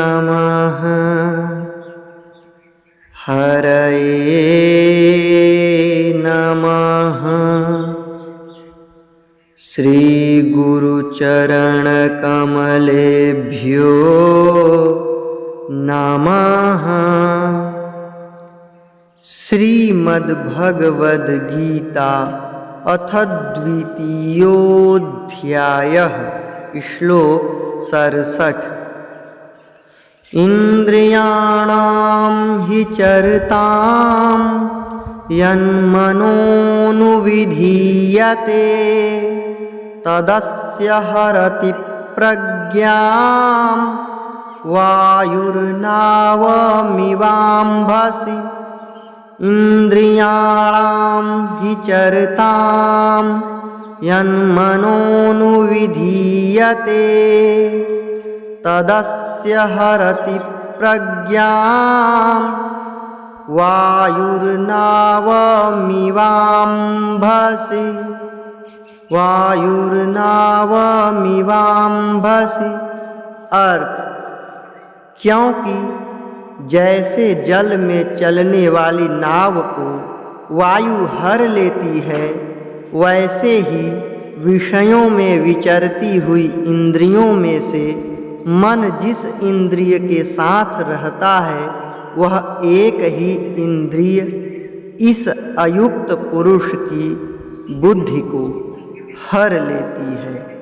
नमः। हरये नमः। श्री गुरुचरणकमलेभ्यो नमः। श्रीमद्भगवद्गीता अथ द्वितीयोऽध्यायः। श्लोक 67। इंद्रियाणां हि चरतां यन्मनोनुविधीयते तदस्य हरति प्रज्ञां वायुर्नावमिवाम्भसि। इंद्रियाणां हि चरतां यन्मनोनुविधीयते तदस्य हरति प्रज्ञां वायुर्नावमिवाम्भसि। वायुर्नावमिवाम्भसि। अर्थ, क्योंकि जैसे जल में चलने वाली नाव को वायु हर लेती है, वैसे ही विषयों में विचरती हुई इंद्रियों में से मन जिस इंद्रिय के साथ रहता है, वह एक ही इंद्रिय इस अयुक्त पुरुष की बुद्धि को हर लेती है।